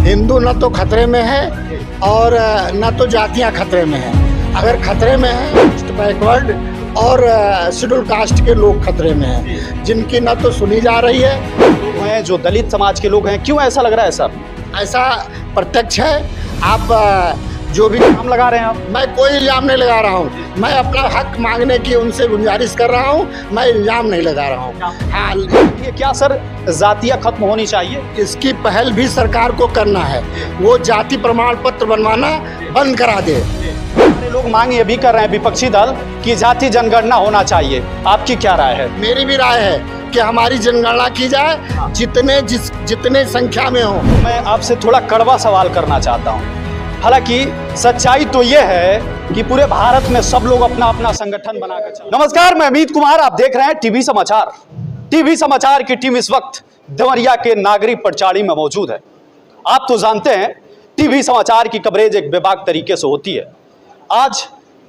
हिंदू न तो खतरे में है और न तो जातियां खतरे में हैं। अगर खतरे में है बैकवर्ड और शेड्यूल कास्ट के लोग खतरे में हैं, जिनकी न तो सुनी जा रही है। लोग हैं जो दलित समाज के लोग हैं, क्यों ऐसा लग रहा है सर? ऐसा प्रत्यक्ष है। आप जो भी इल्जाम लगा रहे हैं आप? मैं कोई इल्जाम नहीं लगा रहा हूँ। मैं अपना हक मांगने की उनसे गुजारिश कर रहा हूँ, मैं इल्जाम नहीं लगा रहा हूँ। हाँ, ये क्या सर जातियाँ खत्म होनी चाहिए? इसकी पहल भी सरकार को करना है। वो जाति प्रमाण पत्र बनवाना बंद करा दे। हमारे लोग मांग ये भी कर रहे हैं, विपक्षी दल, कि जाति जनगणना होना चाहिए। आपकी क्या राय है? मेरी भी राय है कि हमारी जनगणना की जाए, जितने संख्या में हो। मैं आपसे थोड़ा कड़वा सवाल करना चाहता हूँ। हालांकि सच्चाई तो ये है कि पूरे भारत में सब लोग अपना अपना संगठन बनाकर चल। नमस्कार, मैं अमित कुमार, आप देख रहे हैं टीवी समाचार। टीवी समाचार की टीम इस वक्त देवरिया के नागरिक पटचाड़ी में मौजूद है। आप तो जानते हैं टीवी समाचार की कवरेज एक बेबाक तरीके से होती है। आज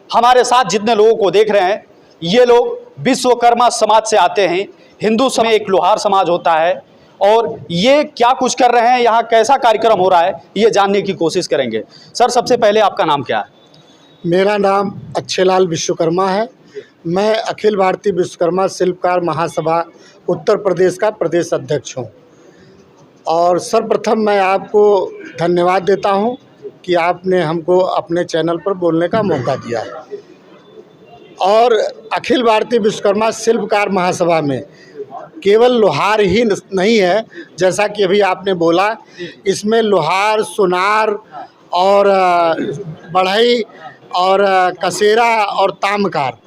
हमारे साथ जितने लोगों को देख रहे हैं, ये लोग विश्वकर्मा समाज से आते हैं। हिंदू समाज एक लोहार समाज होता है, और ये क्या कुछ कर रहे हैं, यहाँ कैसा कार्यक्रम हो रहा है, ये जानने की कोशिश करेंगे। सर, सबसे पहले आपका नाम क्या है? मेरा नाम अच्छेलाल विश्वकर्मा है। मैं अखिल भारतीय विश्वकर्मा शिल्पकार महासभा उत्तर प्रदेश का प्रदेश अध्यक्ष हूँ। और सर्वप्रथम मैं आपको धन्यवाद देता हूँ कि आपने हमको अपने चैनल पर बोलने का मौका दिया है। और अखिल भारतीय विश्वकर्मा शिल्पकार महासभा में केवल लोहार ही नहीं है, जैसा कि अभी आपने बोला। इसमें लोहार, सुनार और बढ़ई और कसेरा और तामकार,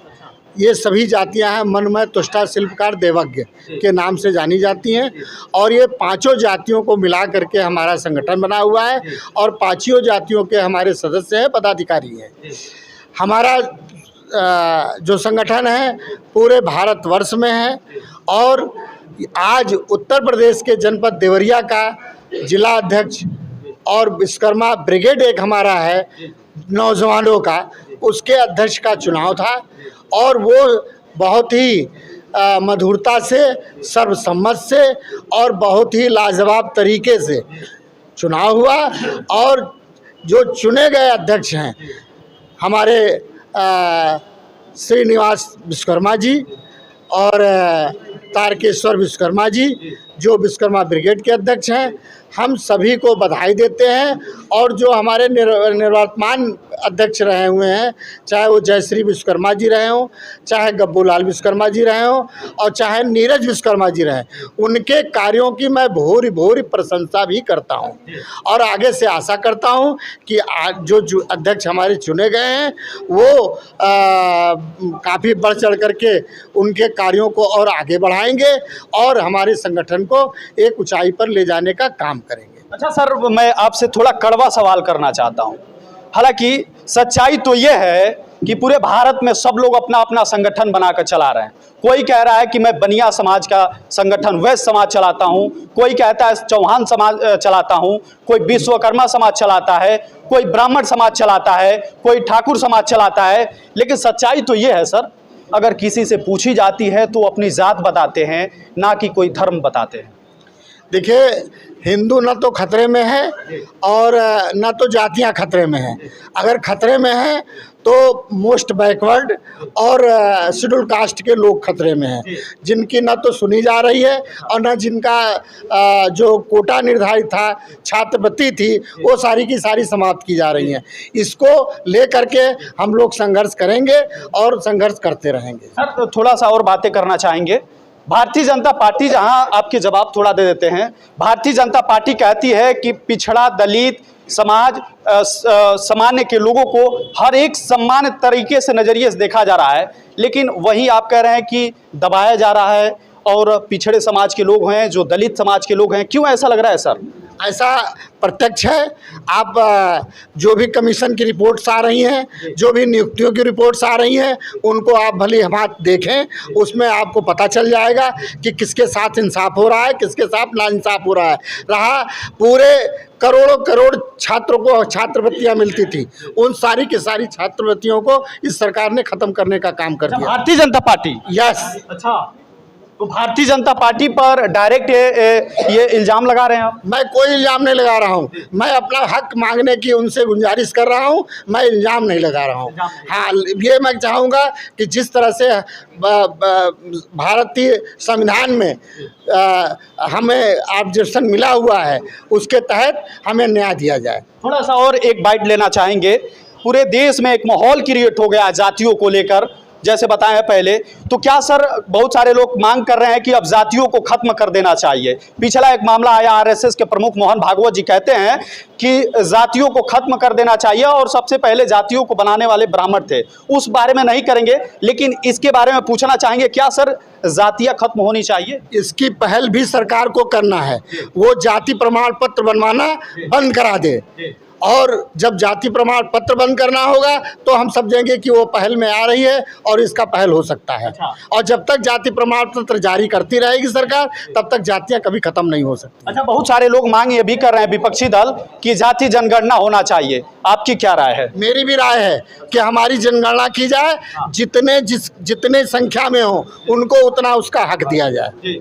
ये सभी जातियां हैं। मनमय, तुष्टा, शिल्पकार, देवज्ञ के नाम से जानी जाती हैं। और ये पांचों जातियों को मिला करके हमारा संगठन बना हुआ है, और पांचों जातियों के हमारे सदस्य हैं, पदाधिकारी हैं। हमारा जो संगठन है पूरे भारतवर्ष में है। और आज उत्तर प्रदेश के जनपद देवरिया का जिला अध्यक्ष और विश्वकर्मा ब्रिगेड एक हमारा है नौजवानों का, उसके अध्यक्ष का चुनाव था। और वो बहुत ही मधुरता से, सर्वसम्मत से और बहुत ही लाजवाब तरीके से चुनाव हुआ। और जो चुने गए अध्यक्ष हैं हमारे श्रीनिवास विश्वकर्मा जी और तारकेश्वर विश्वकर्मा जी, जो विश्वकर्मा ब्रिगेड के अध्यक्ष हैं, हम सभी को बधाई देते हैं। और जो हमारे निर्वर्तमान अध्यक्ष रहे हुए हैं, चाहे वो जयश्री विश्वकर्मा जी रहे हों, चाहे गब्बूलाल विश्वकर्मा जी रहे हों, और चाहे नीरज विश्वकर्मा जी रहे, उनके कार्यों की मैं भूरी भूरी प्रशंसा भी करता हूं। और आगे से आशा करता हूं कि जो अध्यक्ष हमारे चुने गए हैं वो काफ़ी बढ़ चढ़ करके उनके कार्यों को और आगे बढ़ाएंगे और हमारे संगठन को एक ऊंचाई पर ले जाने का काम करेंगे। अच्छा सर, मैं आपसे थोड़ा कड़वा सवाल करना चाहता हूँ। हालांकि सच्चाई तो ये है कि पूरे भारत में सब लोग अपना अपना संगठन बनाकर चला रहे हैं। कोई कह रहा है कि मैं बनिया समाज का संगठन, वैश्य समाज चलाता हूँ, कोई कहता है चौहान समाज चलाता हूँ, कोई विश्वकर्मा समाज चलाता है, कोई ब्राह्मण समाज चलाता है, कोई ठाकुर समाज चलाता है। लेकिन सच्चाई तो ये है सर, अगर किसी से पूछी जाती है तो अपनी जात बताते हैं, ना कि कोई धर्म बताते हैं। देखिए, हिंदू न तो खतरे में है और न तो जातियां खतरे में हैं। अगर खतरे में है तो मोस्ट बैकवर्ड और शेड्यूल कास्ट के लोग खतरे में हैं, जिनकी न तो सुनी जा रही है और न जिनका जो कोटा निर्धारित था, छात्रवृत्ति थी, वो सारी की सारी समाप्त की जा रही हैं। इसको लेकर के हम लोग संघर्ष करेंगे और संघर्ष करते रहेंगे। सर, तो थोड़ा सा और बातें करना चाहेंगे। भारतीय जनता पार्टी, जहां आपके जवाब थोड़ा दे देते हैं, भारतीय जनता पार्टी कहती है कि पिछड़ा, दलित समाज, सामान्य के लोगों को हर एक सम्मान तरीके से नजरिए से देखा जा रहा है। लेकिन वहीं आप कह रहे हैं कि दबाया जा रहा है और पिछड़े समाज के लोग हैं, जो दलित समाज के लोग हैं, क्यों ऐसा लग रहा है सर? ऐसा प्रत्यक्ष है। आप जो भी कमीशन की रिपोर्ट्स आ रही हैं, जो भी नियुक्तियों की रिपोर्ट्स आ रही हैं, उनको आप भली भांति देखें। उसमें आपको पता चल जाएगा कि किसके साथ इंसाफ हो रहा है, किसके साथ नाइंसाफ हो रहा है। पूरे करोड़ों करोड़ छात्रों को छात्रवृत्तियां मिलती थी, उन सारी की सारी छात्रवृत्तियों को इस सरकार ने खत्म करने का काम कर दिया। भारतीय जनता पार्टी? यस। अच्छा, तो भारतीय जनता पार्टी पर डायरेक्ट ये इल्जाम लगा रहे हैं आप? मैं कोई इल्ज़ाम नहीं लगा रहा हूँ, मैं अपना हक मांगने की उनसे गुजारिश कर रहा हूँ, मैं इल्ज़ाम नहीं लगा रहा हूँ। हाँ, ये मैं चाहूँगा कि जिस तरह से भारतीय संविधान में हमें ऑब्जेक्शन मिला हुआ है, उसके तहत हमें न्याय दिया जाए। थोड़ा सा और एक बाइट लेना चाहेंगे। पूरे देश में एक माहौल क्रिएट हो गया जातियों को लेकर, जैसे बताया पहले, तो क्या सर बहुत सारे लोग मांग कर रहे हैं कि अब जातियों को खत्म कर देना चाहिए? पिछला एक मामला आया, आरएसएस के प्रमुख मोहन भागवत जी कहते हैं कि जातियों को खत्म कर देना चाहिए और सबसे पहले जातियों को बनाने वाले ब्राह्मण थे। उस बारे में नहीं करेंगे, लेकिन इसके बारे में पूछना चाहेंगे, क्या सर जातियां खत्म होनी चाहिए? इसकी पहल भी सरकार को करना है, वो जाति प्रमाण पत्र बनवाना बंद करा दे, और जब जाति प्रमाण पत्र बंद करना होगा तो हम समझेंगे कि वो पहल में आ रही है और इसका पहल हो सकता है। और जब तक जाति प्रमाण पत्र जारी करती रहेगी सरकार, तब तक जातियां कभी खत्म नहीं हो सकती। अच्छा, बहुत सारे लोग मांग ये भी कर रहे हैं, विपक्षी दल, कि जाति जनगणना होना चाहिए। आपकी क्या राय है? मेरी भी राय है कि हमारी जनगणना की जाए, जितने संख्या में हो उनको उतना उसका हक दिया जाए।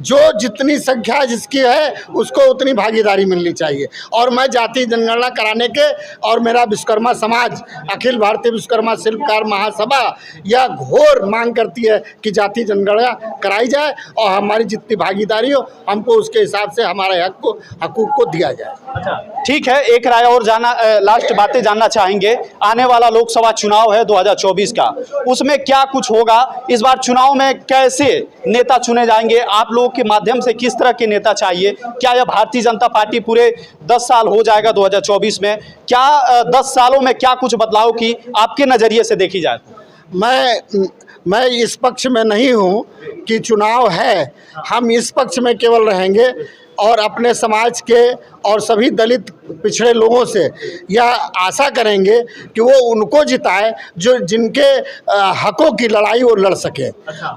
जो जितनी संख्या जिसकी है उसको उतनी भागीदारी मिलनी चाहिए। और मैं जाति जनगणना कराने के, और मेरा विश्वकर्मा समाज, अखिल भारतीय विश्वकर्मा शिल्पकार महासभा यह घोर मांग करती है कि जाति जनगणना कराई जाए और हमारी जितनी भागीदारी हो हमको उसके हिसाब से हमारे हकूक़ को दिया जाए। अच्छा, ठीक है, एक राय और लास्ट बातें जानना चाहेंगे। आने वाला लोकसभा चुनाव है 2024 का, उसमें क्या कुछ होगा? इस बार चुनाव में कैसे नेता चुने जाएंगे? आप लोग के माध्यम से किस तरह के नेता चाहिए? क्या यह भारतीय जनता पार्टी पूरे 10 साल हो जाएगा 2024 में? क्या 10 सालों में क्या कुछ बदलाव की आपके नज़रिए से देखी जाए? मैं इस पक्ष में नहीं हूँ कि चुनाव है, हम इस पक्ष में केवल रहेंगे और अपने समाज के और सभी दलित पिछड़े लोगों से यह आशा करेंगे कि वो उनको जिताए जो जिनके हकों की लड़ाई वो लड़ सके।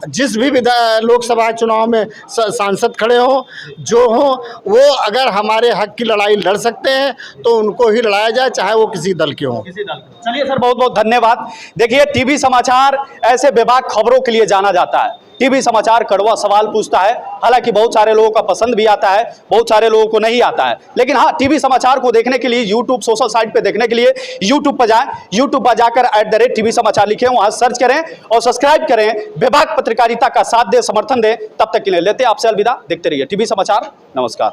जिस भी लोकसभा चुनाव में सांसद खड़े हों, जो हों, वो अगर हमारे हक की लड़ाई लड़ सकते हैं तो उनको ही लड़ाया जाए, चाहे वो किसी दल के हों। चलिए सर, बहुत बहुत धन्यवाद। देखिए, टीवी समाचार ऐसे बेबाक खबरों के लिए जाना जाता है। टीवी समाचार कड़वा सवाल पूछता है, हालांकि बहुत सारे लोगों का पसंद भी आता है, बहुत सारे लोगों को नहीं आता है, लेकिन हाँ, टीवी समाचार को देखने के लिए यूट्यूब सोशल साइट पे देखने के लिए यूट्यूब पर जाएं। यूट्यूब पर जाकर @TV समाचार लिखें, वहां सर्च करें और सब्सक्राइब करें। बेबाक पत्रकारिता का साथ दें, समर्थन दें। तब तक के लिए लेते हैं आपसे अलविदा। देखते रहिए टीवी समाचार। नमस्कार।